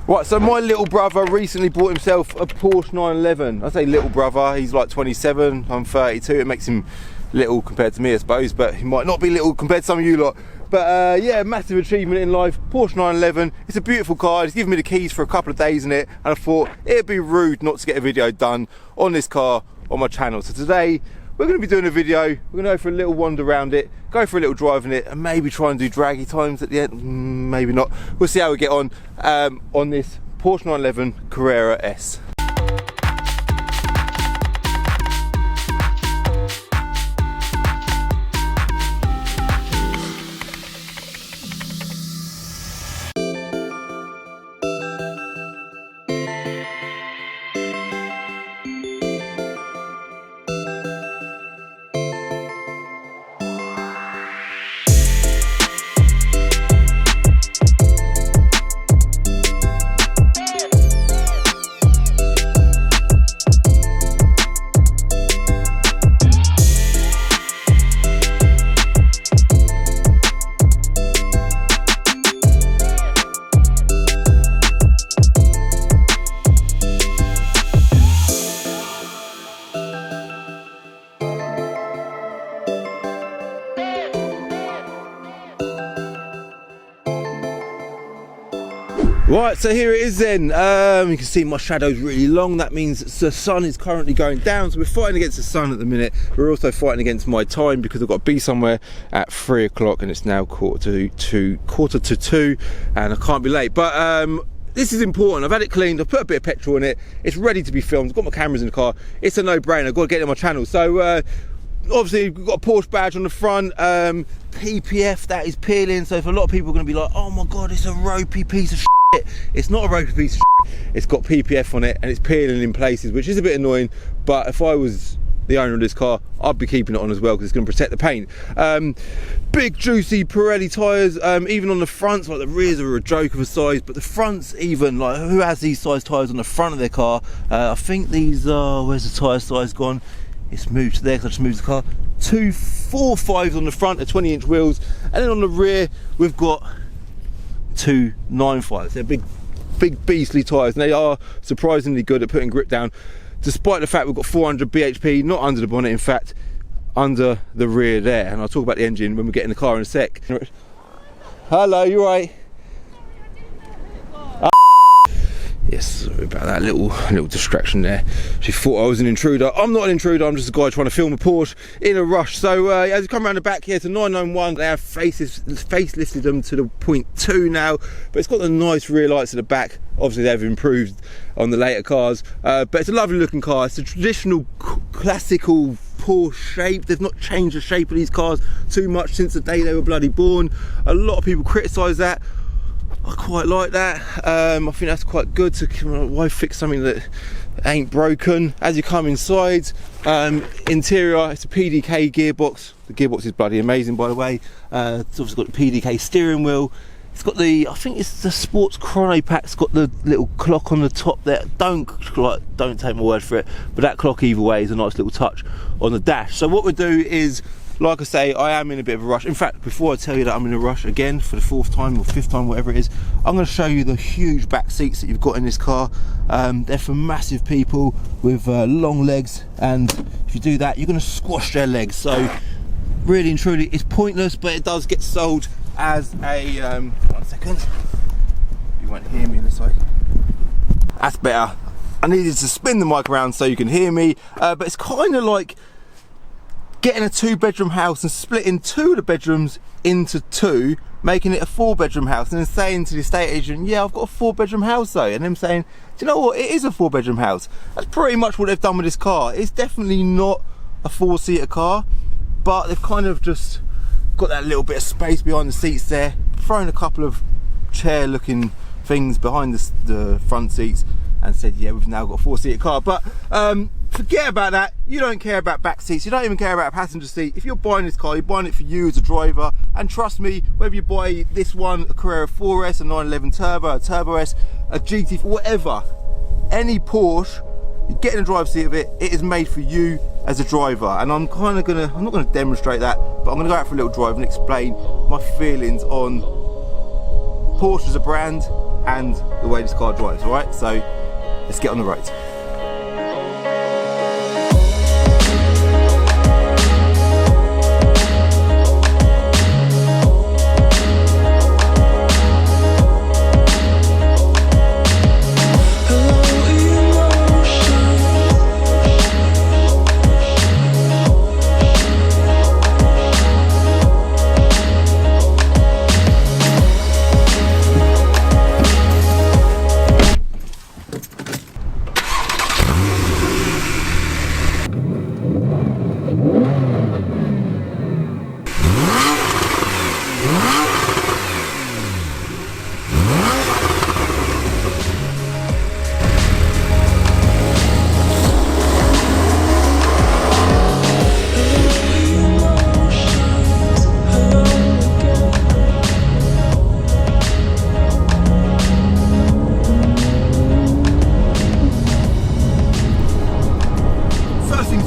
Right, so my little brother recently bought himself a Porsche 911. I say little brother, he's like 27, I'm 32. It makes him little compared to me, I suppose, but he might not be little compared to some of you lot. But yeah, massive achievement in life, Porsche 911. It's a beautiful car. He's given me the keys for a couple of days in it, and I thought it'd be rude not to get a video done on this car on my channel. So today, we're going to be doing a video. We're going to go for a little wander around it, go for a little drive in it, and maybe try and do draggy times at the end. Maybe not. We'll see how we get on this Porsche 911 Carrera S. Right, so here it is then. You can see my shadow's really long. That means the sun is currently going down. So we're fighting against the sun at the minute. We're also fighting against my time because I've got to be somewhere at 3 o'clock and it's now quarter to two, and I can't be late. But this is important. I've had it cleaned. I've put a bit of petrol in it. It's ready to be filmed. I've got my cameras in the car. It's a no-brainer. I've got to get it on my channel. So obviously we've got a Porsche badge on the front. PPF, that is peeling. So if a lot of people are going to be like, oh my God, it's a ropey piece of shit. It's not a ropey piece of shit. It's got PPF on it and it's peeling in places, which is a bit annoying, but if I was the owner of this car, I'd be keeping it on as well because it's going to protect the paint. Big juicy Pirelli tyres, even on the fronts. Like the rears are a joke of a size, but the fronts, even like, who has these size tyres on the front of their car? I think these are, where's the tyre size gone? It's moved to there because I just moved the car. 2 4.5s on the front, are 20-inch wheels, and then on the rear we've got 2 9.5s. They're big beastly tyres, and they are surprisingly good at putting grip down, despite the fact we've got 400 bhp, not under the bonnet, in fact under the rear there. And I'll talk about the engine when we get in the car in a sec. Hello, you right? Yes, sorry about that little distraction there. She thought I was an intruder. I'm not an intruder, I'm just a guy trying to film a Porsche in a rush. So as you come around the back here, it's a 991. They have facelifted them to the 0.2 now, but it's got the nice rear lights at the back. Obviously they've improved on the later cars, but it's a lovely looking car. It's a traditional classical Porsche shape. They've not changed the shape of these cars too much since the day they were bloody born. A lot of people criticise that. I quite like that. I think that's quite good. To why fix something that ain't broken? As you come inside, interior, it's a PDK gearbox. The gearbox is bloody amazing, by the way. It's obviously got the PDK steering wheel. It's got the, I think it's the sports chrono pack. It's got the little clock on the top there. Don't take my word for it, but that clock either way is a nice little touch on the dash. So what we'll do is, like I say, I am in a bit of a rush. In fact, before I tell you that I'm in a rush again for the 4th time or 5th time, whatever it is, I'm going to show you the huge back seats that you've got in this car. They're for massive people with long legs, and if you do that, you're going to squash their legs. So really and truly, it's pointless, but it does get sold as a 1 second. You won't hear me this way. That's better. I needed to spin the mic around so you can hear me, but it's kind of like getting a 2-bedroom house and splitting 2 of the bedrooms into 2, making it a 4-bedroom house, and then saying to the estate agent, yeah, I've got a 4-bedroom house though, and them saying, do you know what, it is a 4-bedroom house. That's pretty much what they've done with this car. It's definitely not a 4-seater car, but they've kind of just got that little bit of space behind the seats there, thrown a couple of chair looking things behind the front seats, and said, yeah, we've now got a 4-seater car. But forget about that. You don't care about back seats. You don't even care about a passenger seat. If you're buying this car, you're buying it for you as a driver. And trust me, whether you buy this one, a Carrera 4S, a 911 Turbo, a Turbo S, a GT, whatever, any Porsche, you get in the driver's seat of it, it is made for you as a driver. And I'm not gonna demonstrate that, but I'm gonna go out for a little drive and explain my feelings on Porsche as a brand and the way this car drives. All right, so let's get on the road.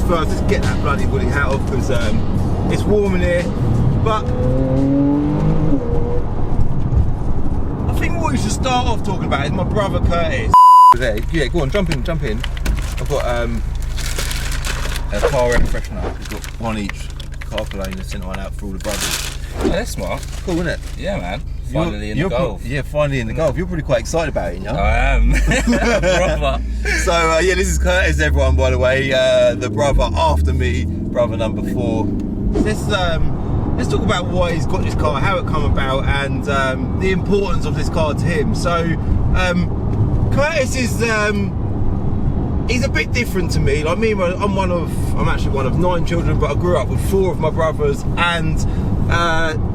First, let's get that bloody woolly hat off because it's warm in here. But I think what we should start off talking about is my brother Curtis. There, yeah, go on, jump in. I've got a car air freshener. We've got one each. Car cologne, sent one out for all the brothers. Oh, that's smart. Cool, isn't it? Yeah, man. Finally in the Golf. Yeah, finally in the Golf. You're pretty quite excited about it, you know? I am. Brother. So, yeah, this is Curtis, everyone, by the way. The brother after me, brother number 4. Let's talk about why he's got this car, how it come about, and the importance of this car to him. So, Curtis is... he's a bit different to me. Like me, I'm actually one of 9 children, but I grew up with 4 of my brothers, and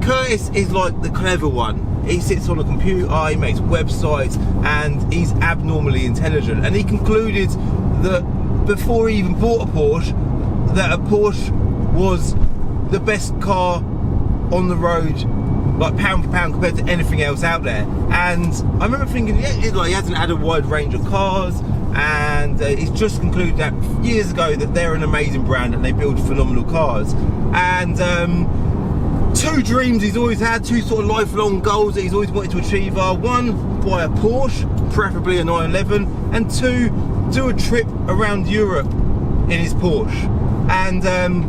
Curtis is like the clever one. He sits on a computer, he makes websites, and he's abnormally intelligent. And he concluded that before he even bought a Porsche, that a Porsche was the best car on the road, like pound for pound, compared to anything else out there. And I remember thinking, yeah, like he hasn't had a wide range of cars, and he's just concluded that years ago that they're an amazing brand and they build phenomenal cars. And 2 dreams he's always had, 2 sort of lifelong goals that he's always wanted to achieve are: 1, buy a Porsche, preferably a 911, and 2, do a trip around Europe in his Porsche. And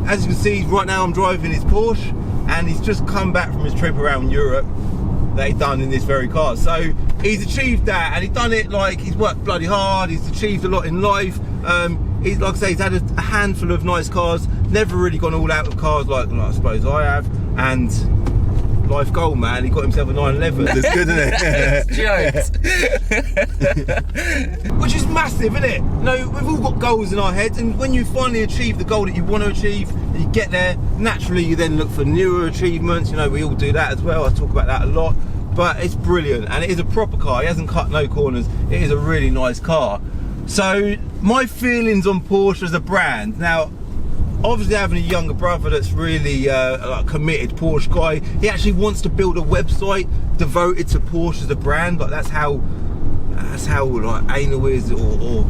as you can see, right now I'm driving his Porsche, and he's just come back from his trip around Europe that he's done in this very car. So he's achieved that, and he's done it like he's worked bloody hard. He's achieved a lot in life. He's, like I say, he's had a handful of nice cars, never really gone all out with cars like I suppose I have. And life goal, man, he got himself a 911. That's good, isn't it? Which is massive, isn't it? You know, we've all got goals in our heads, and when you finally achieve the goal that you want to achieve, and you get there, naturally you then look for newer achievements. You know, we all do that as well. I talk about that a lot. But it's brilliant, and it is a proper car. He hasn't cut no corners. It is a really nice car. So my feelings on Porsche as a brand. Now, obviously having a younger brother that's really like a committed Porsche guy, he actually wants to build a website devoted to Porsche as a brand. Like that's how like anal is, or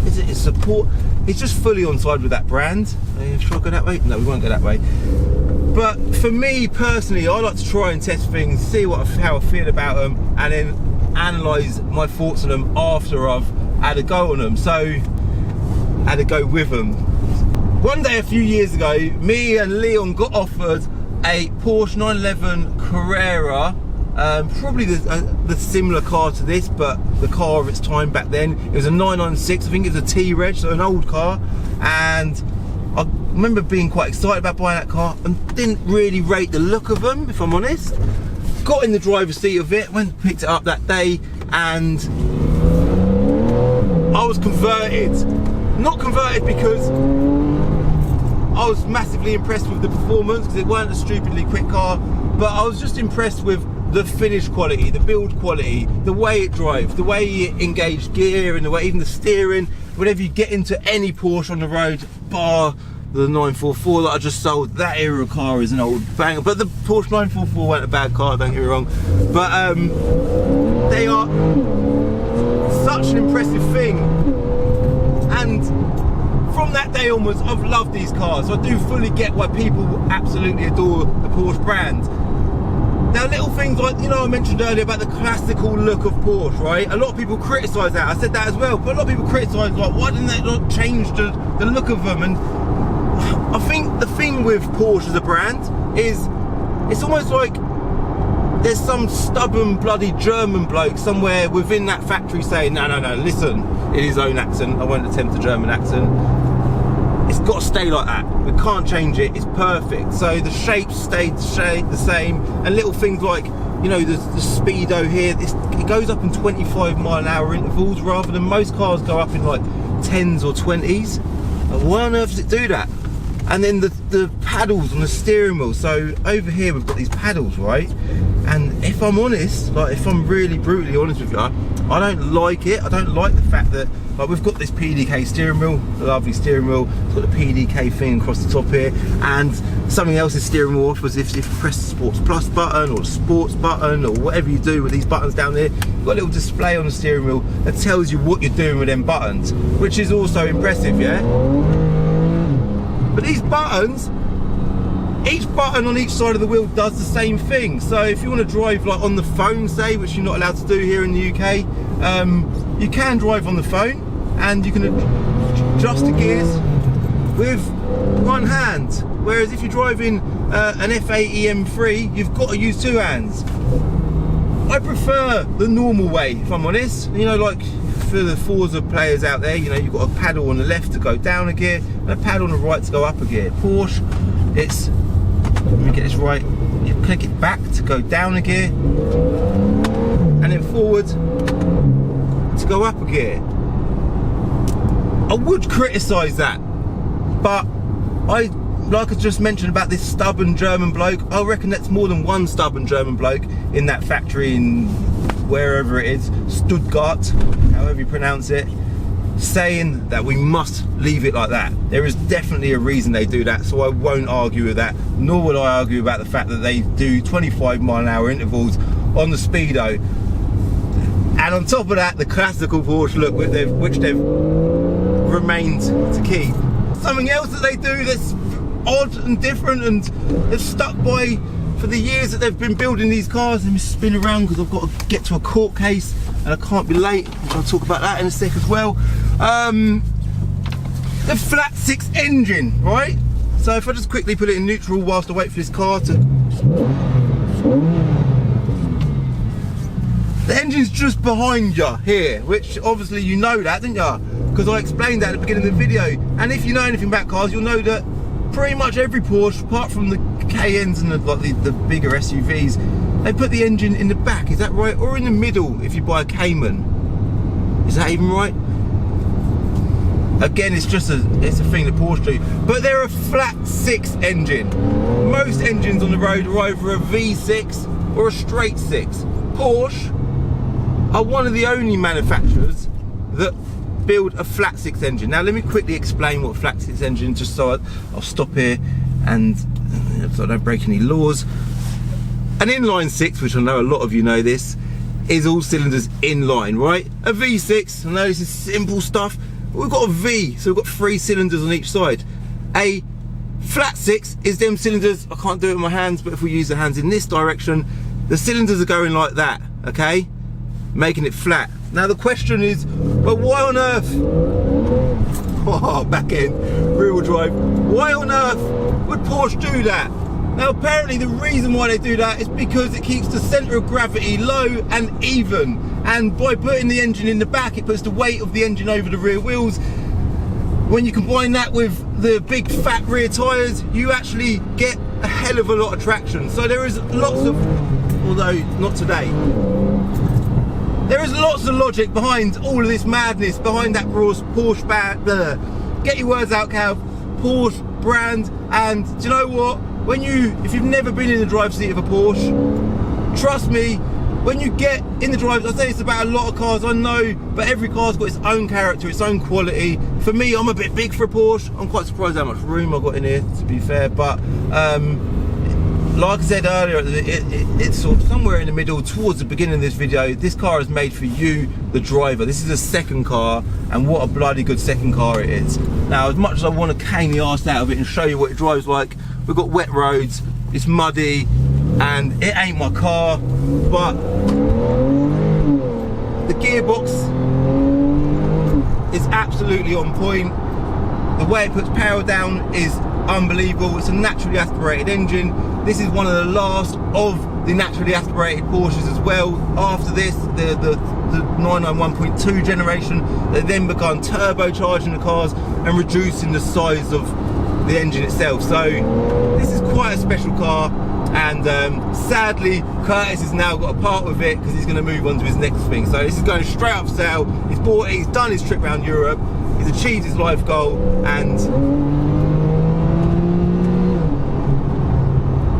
is it support? He's just fully on side with that brand. Should I go that way? No, we won't go that way. But for me personally, I like to try and test things, see how I feel about them, and then analyse my thoughts on them after I've had a go on them. So, had a go with them. One day a few years ago, me and Leon got offered a Porsche 911 Carrera, probably the similar car to this, but the car of its time back then. It was a 996, I think it was a T-Reg, so an old car, and I remember being quite excited about buying that car and didn't really rate the look of them, if I'm honest. Got in the driver's seat of it, went and picked it up that day, and I was converted. Not converted because I was massively impressed with the performance, because it weren't a stupidly quick car, but I was just impressed with the finish quality, the build quality, the way it drives, the way you engage gear, and the way, even the steering. Whenever you get into any Porsche on the road, bar the 944 that I just sold, that era of car is an old banger. But the Porsche 944 weren't a bad car, don't get me wrong. But they are such an impressive thing. And from that day onwards, I've loved these cars. So I do fully get why people absolutely adore the Porsche brand. Now, little things like, I mentioned earlier about the classical look of Porsche, right? A lot of people criticise that. I said that as well, but a lot of people criticise, like, why didn't they not change the look of them? And I think the thing with Porsche as a brand is it's almost like there's some stubborn bloody German bloke somewhere within that factory saying, no, listen, in his own accent, I won't attempt a German accent, it's got to stay like that. We can't change it. It's perfect. So the shapes stayed the same, and little things like, the speedo here, it goes up in 25-mile-an-hour intervals rather than most cars go up in like 10s or 20s. Why on earth does it do that? And then the paddles on the steering wheel. So over here we've got these paddles, right? And if I'm honest, like if I'm really brutally honest with you, I don't like it. I don't like the fact that, like, we've got this PDK steering wheel, a lovely steering wheel. It's got the PDK thing across the top here, and something else is steering wheel off, as if you press the Sports Plus button or the Sports button or whatever you do with these buttons down there, you've got a little display on the steering wheel that tells you what you're doing with them buttons, which is also impressive, yeah? But these buttons, each button on each side of the wheel does the same thing. So if you want to drive like on the phone, say, which you're not allowed to do here in the UK, you can drive on the phone and you can adjust the gears with one hand. Whereas if you're driving an F80 M3, you've got to use two hands. I prefer the normal way, if I'm honest. Like for the Forza players out there, you've got a paddle on the left to go down a gear and a paddle on the right to go up a gear. Porsche, it's, let me get this right, you click it back to go down a gear and then forward to go up a gear. I would criticise that, but like I just mentioned about this stubborn German bloke, I reckon that's more than one stubborn German bloke in that factory in wherever it is, Stuttgart, however you pronounce it, saying that we must leave it like that. There is definitely a reason they do that, so I won't argue with that, nor will I argue about the fact that they do 25-mile-an-hour intervals on the speedo. And on top of that, the classical Porsche look which they've remained to keep. Something else that they do that's odd and different and they've stuck by for the years that they've been building these cars. Let me spin around because I've got to get to a court case and I can't be late. I'll talk about that in a sec as well. The flat six engine, right? So if I just quickly put it in neutral whilst I wait for this car to... The engine's just behind you here, which obviously you know that, didn't you? Because I explained that at the beginning of the video. And if you know anything about cars, you'll know that pretty much every Porsche, apart from the Cayennes and the bigger SUVs, they put the engine in the back, is that right? Or in the middle if you buy a Cayman. Is that even right? Again, it's a thing that Porsche do. But they're a flat six engine. Most engines on the road are either a V6 or a straight six. Porsche are one of the only manufacturers that build a flat six engine. Now let me quickly explain what a flat six engine, just so I'll stop here and so I don't break any laws. An inline six, which I know a lot of you know this, is all cylinders inline, right? A V6, I know this is simple stuff, but we've got a V, so we've got 3 cylinders on each side. A flat six is them cylinders, I can't do it with my hands, but if we use the hands in this direction, the cylinders are going like that, okay? Making it flat. Now the question is, well, why on earth, oh, back end, rear wheel drive, why on earth would Porsche do that? Now apparently the reason why they do that is because it keeps the centre of gravity low and even, and by putting the engine in the back, it puts the weight of the engine over the rear wheels. When you combine that with the big fat rear tyres, you actually get a hell of a lot of traction. So there is lots of, although not today, there is lots of logic behind all of this madness, behind that Porsche brand. Get your words out, Cav. Porsche brand. And do you know what? If you've never been in the driver's seat of a Porsche, trust me, when you get in the drive, I say this about a lot of cars, I know, but every car's got its own character, its own quality. For me, I'm a bit big for a Porsche. I'm quite surprised how much room I've got in here, to be fair, but like I said earlier, it's sort of somewhere in the middle, towards the beginning of this video. This car is made for you, the driver. This is a second car, and what a bloody good second car it is. Now, as much as I want to cane the arse out of it and show you what it drives like, we've got wet roads, it's muddy, and it ain't my car, but the gearbox is absolutely on point. The way it puts power down is unbelievable. It's a naturally aspirated engine. This is one of the last of the naturally aspirated Porsches as well. After this, the 991.2 generation, they then begun turbocharging the cars and reducing the size of the engine itself. So this is quite a special car, and sadly Curtis has now got to part with it because he's going to move on to his next thing. So this is going straight up for sale. He's bought it, he's done his trip around Europe, he's achieved his life goal, and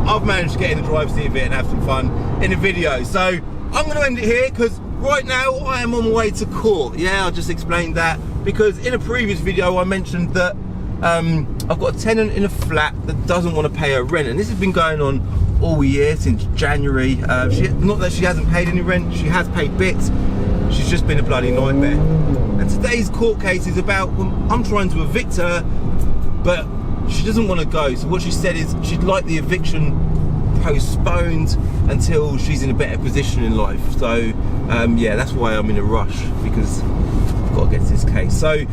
I've managed to get in the driver's seat of it and have some fun in the video. So I'm going to end it here because right now I am on my way to court. Yeah, I just explained that because in a previous video I mentioned that I've got a tenant in a flat that doesn't want to pay her rent, and this has been going on all year since January. Not that she hasn't paid any rent, she has paid bits. She's just been a bloody nightmare. And today's court case is about, I'm trying to evict her, but she doesn't want to go. So what she said is she'd like the eviction postponed until she's in a better position in life. So yeah, that's why I'm in a rush, because I've got to get to this case. So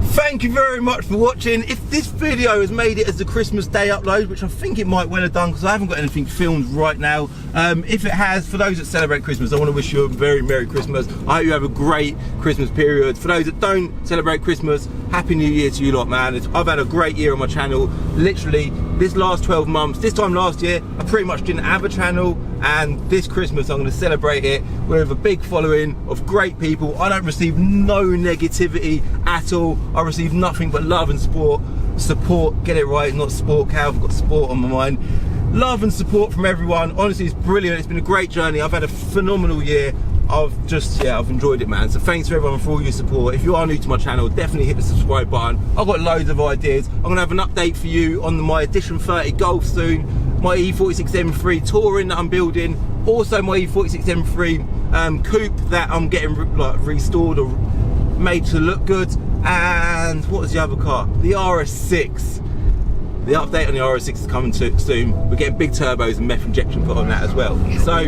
thank you very much for watching. If this video has made it as the Christmas Day upload, which I think it might well have done because I haven't got anything filmed right now, if it has, for those that celebrate Christmas, I want to wish you a very Merry Christmas. I hope you have a great Christmas period. For those that don't celebrate Christmas, Happy New Year to you lot, man. I've had a great year on my channel. Literally, this last 12 months, this time last year, I pretty much didn't have a channel, and this Christmas I'm going to celebrate it with a big following of great people. I don't receive no negativity at all. I receive nothing but love and support. Get it right, not sport, Cal. I've got sport on my mind. Love and support from everyone. Honestly, it's brilliant. It's been a great journey. I've had a phenomenal year. I've enjoyed it, man. So thanks to everyone for all your support. If you are new to my channel, definitely hit the subscribe button. I've got loads of ideas. I'm gonna have an update for you on my Edition 30 Golf soon, my E46 M3 Touring that I'm building, also my E46 M3 Coupe that I'm getting restored or made to look good, and what was the other car? The RS6. The update on the RS6 is coming soon. We're getting big turbos and meth injection put on that as well. So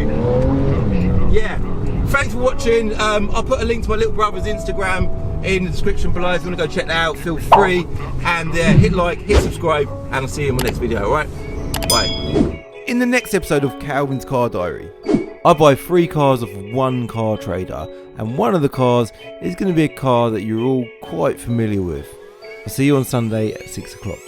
yeah, thanks for watching. I'll put a link to my little brother's Instagram in the description below. If you want to go check that out, feel free. And hit like, hit subscribe, and I'll see you in my next video, alright? Bye. In the next episode of Calvin's Car Diary, I buy 3 cars off of one car trader, and one of the cars is going to be a car that you're all quite familiar with. I'll see you on Sunday at 6 o'clock.